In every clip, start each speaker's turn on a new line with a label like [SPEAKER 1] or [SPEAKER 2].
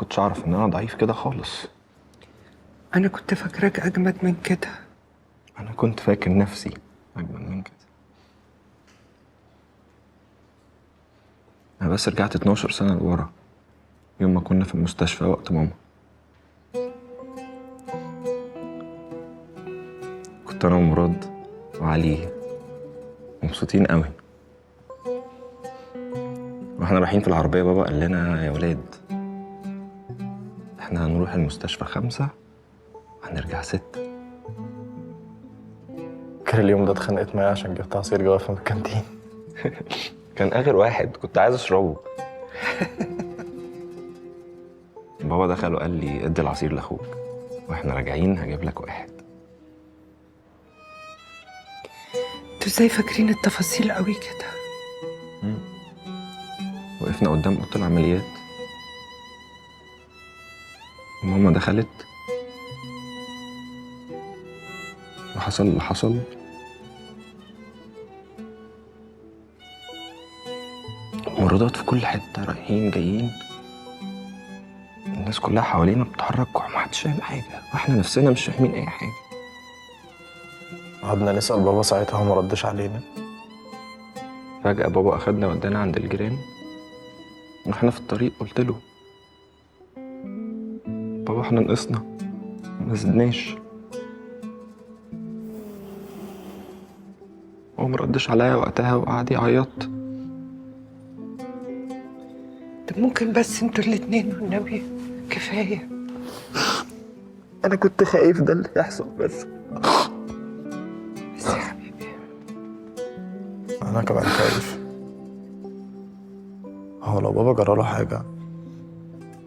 [SPEAKER 1] كنتش اعرف ان انا ضعيف كده خالص.
[SPEAKER 2] انا كنت فاكراك اجمد من كده.
[SPEAKER 1] انا كنت فاكر نفسي اجمل من كده. انا بس رجعت 12 سنة لورا، يوم ما كنا في المستشفى وقت ماما. كنت انا ومراد وعلي مبسوطين قوي، واحنا رايحين في العربية بابا قال لنا يا ولاد احنا هنروح المستشفى 5 وهنرجع 6.
[SPEAKER 3] فاكر اليوم ده اتخانقت معايا عشان جبت عصير جوافة من الكانتين.
[SPEAKER 1] كان اخر واحد كنت عايز اشربه. بابا دخل وقال لي ادي العصير لاخوك واحنا راجعين هجيب لك واحد.
[SPEAKER 2] انتوا ازاي فاكرين التفاصيل قوي كده؟
[SPEAKER 1] وقفنا قدام اوضه العمليات وماما دخلت وحصل اللي حصل. ممرضات في كل حته رايحين جايين، الناس كلها حوالينا بتتحرك ومحدش فاهم حاجه واحنا نفسنا مش فاهمين اي حاجه.
[SPEAKER 3] قعدنا نسأل بابا ساعتها وما ردش علينا.
[SPEAKER 1] فجأة بابا أخدنا ودانا عند الجيران، واحنا في الطريق قلت له بابا احنا نقصنا ما زدناش. هو مردش عليا وقتها وقعد يعيط.
[SPEAKER 2] طب ممكن بس انتوا الاتنين والنبي كفايه. انا كنت خايف ده اللي يحصل بس يا حبيبي.
[SPEAKER 3] أنا كمان خايف. هو لو بابا جراله حاجة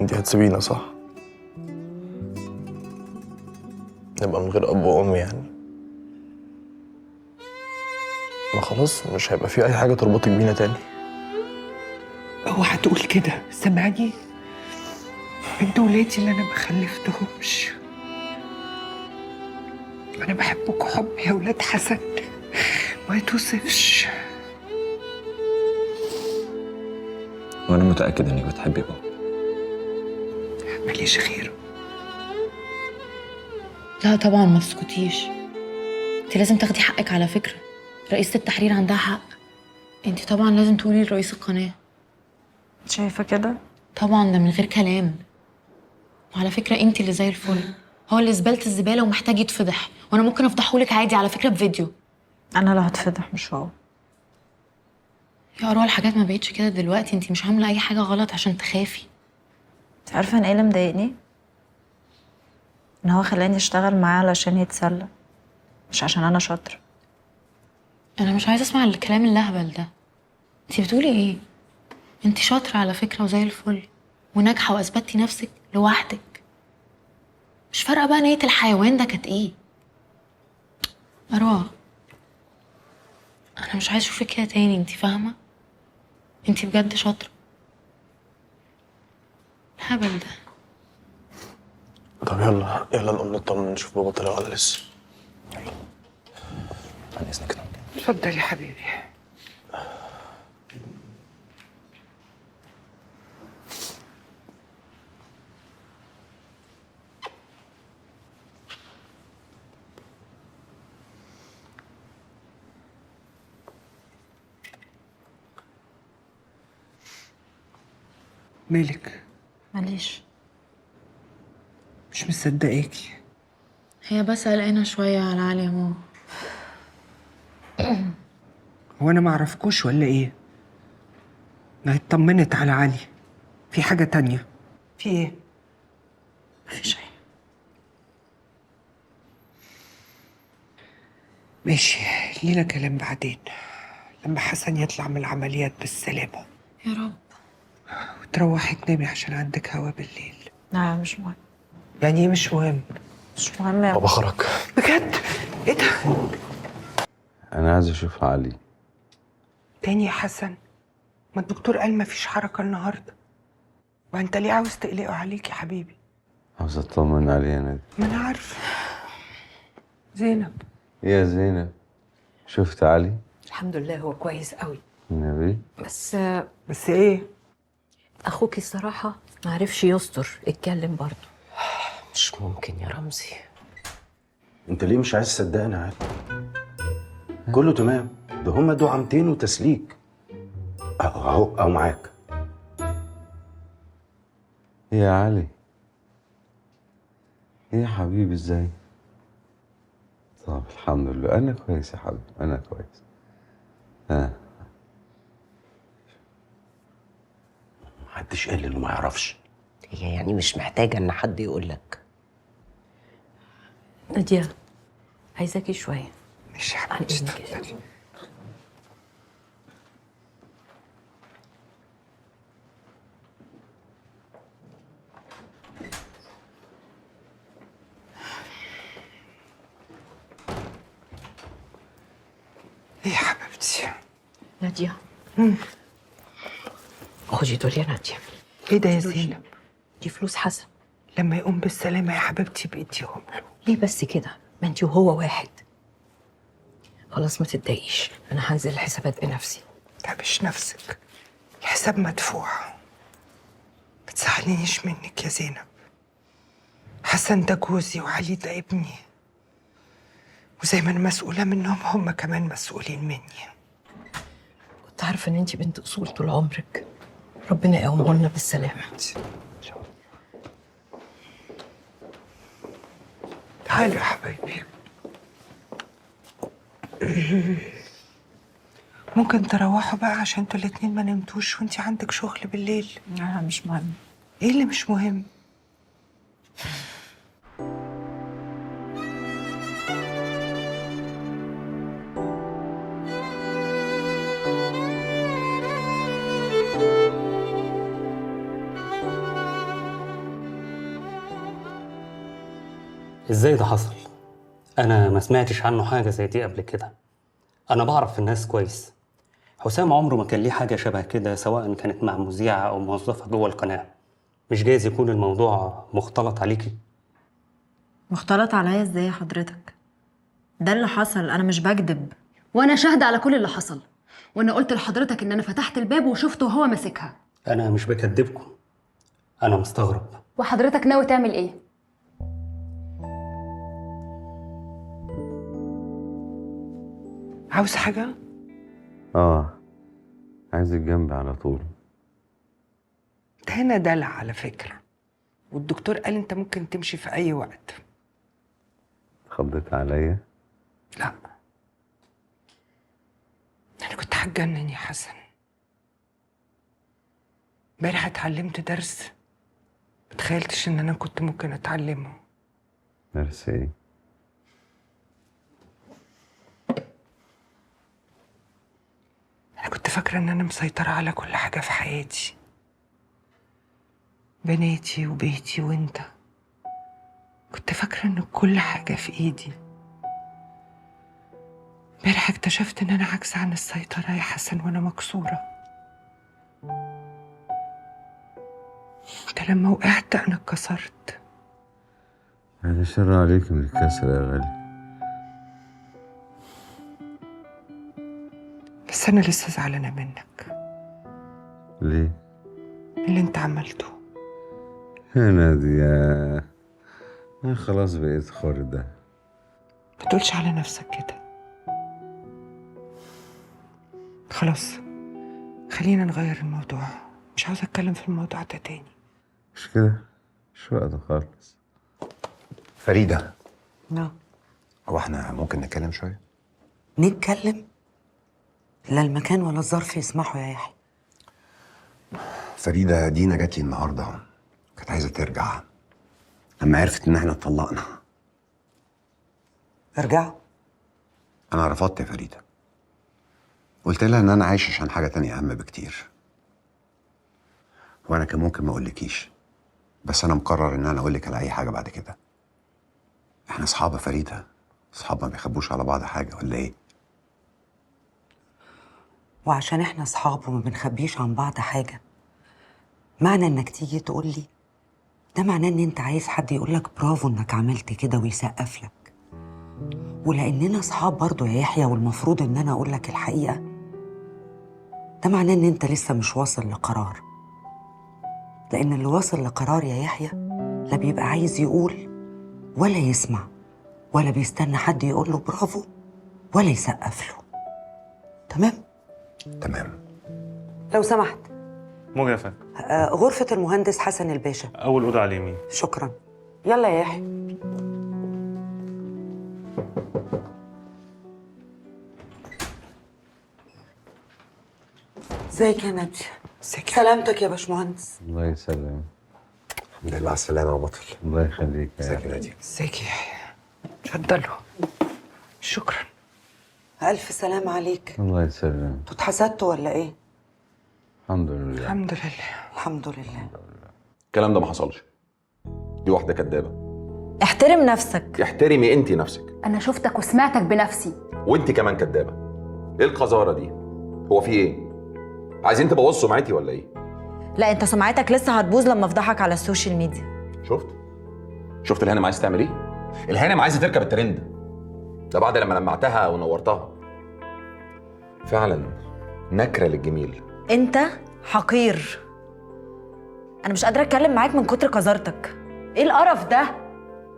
[SPEAKER 3] انتي هتسيبينا صح؟ نبقى من غير أب وأم يعني. ما خلاص مش هيبقى في أي حاجة تربطك بينا تاني.
[SPEAKER 2] اوعى تقول كده، سامعني؟ انتوا ولادي اللي انا ما خلفتهمش. انا بحبكوا حب يا ولاد حسن ما يتوصفش.
[SPEAKER 1] وأنا متأكد إنك بتحبي بابا.
[SPEAKER 2] ماليش غيره.
[SPEAKER 4] لا طبعا ما تسكتيش، انت لازم تاخدي حقك. على فكرة رئيسة التحرير عندها حق، انت طبعا لازم تقولي لرئيس القناة.
[SPEAKER 5] شايفة كده؟
[SPEAKER 4] طبعا ده من غير كلام. وعلى فكرة انت اللي زي الفل، هو اللي زبالة الزبالة ومحتاج يتفضح، وانا ممكن افضحهولك عادي على فكرة بفيديو.
[SPEAKER 5] أنا اللي هتفضح مش هو.
[SPEAKER 4] يا أروى الحاجات ما بقتش كده دلوقتي، انت مش عاملة اي حاجة غلط عشان تخافي.
[SPEAKER 5] انت عارفة أنا ايه اللي مضايقني؟ إن هو خلاني أشتغل معاه علشان يتسلى، مش عشان أنا شاطرة.
[SPEAKER 4] انا مش عايزة اسمع الكلام اللهبل ده. انت بتقولي ايه؟ انت شاطرة على فكرة وزي الفل وناجحة واثبتي نفسك لوحدك. مش فارقة بقى نية الحيوان ده كانت ايه. أروى انا مش عايزة اشوفك كده تاني، انت فاهمة؟ انت بجد شاطرة. الهبل ده.
[SPEAKER 3] طب يلا يلا نقوم نطمن نشوف بابا طلع ولا لسه.
[SPEAKER 1] عن إذنك.
[SPEAKER 2] اتفضل يا حبيبي. مالك؟
[SPEAKER 4] معلش،
[SPEAKER 2] مش مصدقاكي.
[SPEAKER 4] هي بس قلقانة شوية على علي يا ماما.
[SPEAKER 2] هو انا ما اعرفكوش ولا ايه؟ ما اطمنت على علي. في حاجه تانية؟ في ايه؟
[SPEAKER 4] مفيش أي.
[SPEAKER 2] ماشي، لينا كلام بعدين لما حسن يطلع من العمليات بالسلامه
[SPEAKER 4] يا رب.
[SPEAKER 2] وتروحي تنامي عشان عندك هوا بالليل.
[SPEAKER 5] لا مش مهم.
[SPEAKER 2] يعني ايه مش مهم؟
[SPEAKER 5] مش مهم يا
[SPEAKER 3] بابا خرج.
[SPEAKER 2] بجد؟ ايه ده؟
[SPEAKER 6] أنا عايز أشوف علي.
[SPEAKER 2] تاني يا حسن؟ ما الدكتور قال ما فيش حركه النهارده. وانت ليه عاوز تقلقه عليك يا حبيبي؟
[SPEAKER 6] عاوز أطمن عليه أنا.
[SPEAKER 2] ما انا عارفه. زينب.
[SPEAKER 6] يا زينب شفت علي؟
[SPEAKER 7] الحمد لله هو كويس قوي.
[SPEAKER 6] النبي.
[SPEAKER 7] بس
[SPEAKER 2] بس ايه؟
[SPEAKER 7] اخوكي الصراحه معرفش يستر، اتكلم برضه.
[SPEAKER 2] مش ممكن يا رمزي.
[SPEAKER 8] انت ليه مش عايز تصدقني عادي؟ كله تمام، ده هما دعامتين وتسليك. اهو معاك.
[SPEAKER 6] يا علي، ايه يا حبيبي ازاي؟ طب الحمد لله انا كويس يا حبيبي، انا كويس.
[SPEAKER 8] محدش قال انه ما يعرفش.
[SPEAKER 2] هي يعني مش محتاجة ان حد يقول لك.
[SPEAKER 7] نادية عايزاكي شوية.
[SPEAKER 2] مش يا حبيبتي اتفضلي. ايه يا حبيبتي؟
[SPEAKER 7] نادية
[SPEAKER 2] خدي دول يا نادية. ايه ده يا زينب؟
[SPEAKER 7] دي فلوس حسن.
[SPEAKER 2] لما يقوم بالسلامة يا حبيبتي بإيديهم له.
[SPEAKER 7] ليه بس كده؟ ما انتي وهو واحد. خلاص ما تتضايقيش، انا هنزل الحسابات بنفسي.
[SPEAKER 2] تعبش نفسك، الحساب مدفوع. ما تزعلينيش منك يا زينب. حسن ده جوزي وعلي ده ابني، وزي ما انا مسؤولة منهم هم كمان مسؤولين مني.
[SPEAKER 7] كنت عارفة ان انتي بنت اصول طول عمرك. ربنا يقومه لنا بالسلامة.
[SPEAKER 2] تعالوا يا حبايبي. ممكن تروحوا بقى عشان انتوا الاتنين ما نمتوش وانتي عندك شغل بالليل.
[SPEAKER 7] لا مش مهم.
[SPEAKER 2] ايه اللي مش مهم؟
[SPEAKER 9] ازاي ده حصل؟ انا ما سمعتش عنه حاجه زي دي قبل كده. انا بعرف الناس كويس. حسام عمره ما كان ليه حاجه شبه كده، سواء كانت مع مذيعه او موظفه جوه القناه. مش جايز يكون الموضوع مختلط عليكي؟
[SPEAKER 5] مختلط عليا ازاي يا حضرتك؟ ده اللي حصل، انا مش بكذب.
[SPEAKER 4] وانا شاهده على كل اللي حصل، وانا قلت لحضرتك ان انا فتحت الباب وشفته وهو ماسكها.
[SPEAKER 9] انا مش بكدبكم، انا مستغرب.
[SPEAKER 4] وحضرتك ناوي تعمل ايه؟
[SPEAKER 2] عاوز حاجة؟
[SPEAKER 6] عايزك جنبي على طول.
[SPEAKER 2] ده هنا دلع على فكرة، والدكتور قال انت ممكن تمشي في اي وقت.
[SPEAKER 6] خضت عليا؟
[SPEAKER 2] لا، انا كنت هتجنن يا حسن. امبارح اتعلمت درس متخيلتش ان انا كنت ممكن اتعلمه.
[SPEAKER 6] درس ايه؟
[SPEAKER 2] انا كنت فاكرة ان انا مسيطرة على كل حاجة في حياتي، بناتي وبيتي وانت. كنت فاكرة ان كل حاجة في ايدي. امبارح اكتشفت ان انا عاجزة عن السيطرة يا حسن وانا مكسورة. انت لما وقعت انا اتكسرت.
[SPEAKER 6] بعد الشر عليك من الكسر يا غالي.
[SPEAKER 2] بس انا لسه زعلانة منك.
[SPEAKER 6] ليه؟
[SPEAKER 2] اللي انت عملته.
[SPEAKER 6] يا نادية، أنا خلاص بقيت خردة.
[SPEAKER 2] ما تقولش على نفسك كده. خلاص خلينا نغير الموضوع، مش عاوزة اتكلم في الموضوع ده تاني.
[SPEAKER 6] مش كده؟ مش وقت خالص.
[SPEAKER 10] فريدة،
[SPEAKER 7] نعم.
[SPEAKER 10] هو احنا ممكن نتكلم شوية؟
[SPEAKER 7] نتكلم؟ لا المكان ولا الظرف يسمحوا يا يحيى.
[SPEAKER 10] فريدة، دينا جات لي النهارده، كانت عايزة ترجع لما عرفت ان احنا اتطلقنا.
[SPEAKER 7] ارجعوا.
[SPEAKER 10] انا رفضت يا فريدة، قلت لها ان انا عايش عشان حاجة تانية اهم بكتير. وانا كان ممكن ما اقولكيش، بس انا مقرر ان انا اقولك على اي حاجة بعد كده. احنا اصحاب يا فريدة، اصحاب ما بيخبوش على بعض حاجة، ولا ايه؟
[SPEAKER 7] وعشان احنا اصحاب وما بنخبيش عن بعض حاجة، معنى انك تيجي تقول لي ده معناه ان انت عايز حد يقولك برافو انك عملت كده ويسقف لك. ولاننا اصحاب برضو يا يحيى، والمفروض ان انا اقولك الحقيقة، ده معناه ان انت لسه مش واصل لقرار. لأن اللي واصل لقرار يا يحيى لا بيبقى عايز يقول ولا يسمع، ولا بيستنى حد يقول له برافو ولا يسقف له. تمام؟
[SPEAKER 10] تمام.
[SPEAKER 7] لو سمحت
[SPEAKER 11] موجة يا فندم.
[SPEAKER 7] غرفة المهندس حسن الباشا.
[SPEAKER 11] أول أوضة على اليمين.
[SPEAKER 7] شكرا. يلا يا يحيى. ازيك يا نادية؟ سلامتك يا باشمهندس.
[SPEAKER 6] الله يسلمك.
[SPEAKER 10] الحمد لله على السلامة يا بطل.
[SPEAKER 6] الله يخليك يا
[SPEAKER 10] ازيك يا نادية؟
[SPEAKER 2] ازيك يا يحيى؟ اتفضلوا. شكرا.
[SPEAKER 7] ألف سلام عليك.
[SPEAKER 6] الله يسلمك.
[SPEAKER 7] انتوا اتحسدتوا ولا ايه؟
[SPEAKER 6] الحمد لله.
[SPEAKER 2] الحمد لله.
[SPEAKER 7] الحمد لله.
[SPEAKER 8] الكلام ده ما حصلش. دي واحده كدابه.
[SPEAKER 5] احترم نفسك.
[SPEAKER 8] احترمي انت نفسك.
[SPEAKER 12] أنا شفتك وسمعتك بنفسي.
[SPEAKER 8] وانت كمان كدابه. ايه القذاره دي؟ هو في ايه؟ عايزين تبوظوا سمعتي ولا ايه؟
[SPEAKER 5] لا انت سمعتك لسه هتبوظ لما افضحك على السوشيال ميديا.
[SPEAKER 8] شفت الهانم عايزه تعمل ايه؟ الهانم عايزه تركب الترند ده بعد لما لمعتها ونورتها. فعلا نكره للجميل.
[SPEAKER 5] انت حقير. انا مش قادره اتكلم معاك من كتر قذارتك. ايه القرف ده؟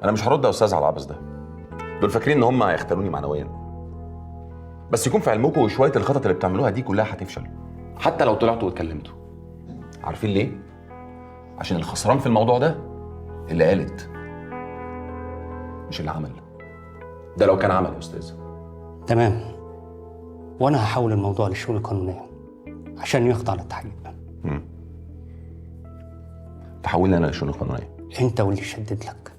[SPEAKER 8] انا مش هرد يا استاذ على العبث ده. دول فاكرين ان هم هيختاروني معنويا، بس يكون في علمكم شويه الخطط اللي بتعملوها دي كلها هتفشل حتى لو طلعتوا واتكلمتوا. عارفين ليه؟ عشان الخسران في الموضوع ده اللي قالت مش اللي عمل. ده لو كان عمل يا استاذ.
[SPEAKER 9] تمام، وانا هحول الموضوع للشؤون القانونيه عشان يخضع للتحقيق.
[SPEAKER 8] تحولنا انا للشؤون القانونيه.
[SPEAKER 9] انت واللي شدد لك.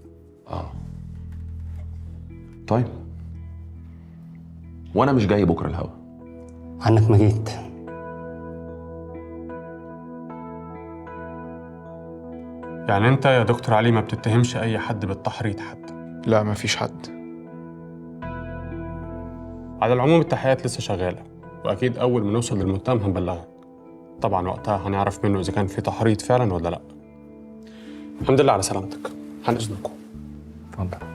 [SPEAKER 8] طيب وانا مش جاي بكره الهوا.
[SPEAKER 9] عنك ما جيت.
[SPEAKER 11] يعني أنت يا دكتور علي ما بتتهمش أي حد بالتحريض حتى؟
[SPEAKER 3] لا مفيش حد.
[SPEAKER 11] على العموم التحقيقات لسه شغالة، وأكيد أول ما نوصل للمتهم هنبلغك. طبعا وقتها هنعرف منه إذا كان في تحريض فعلا ولا لأ. الحمد لله على سلامتك. عن إذنكم.
[SPEAKER 1] اتفضل.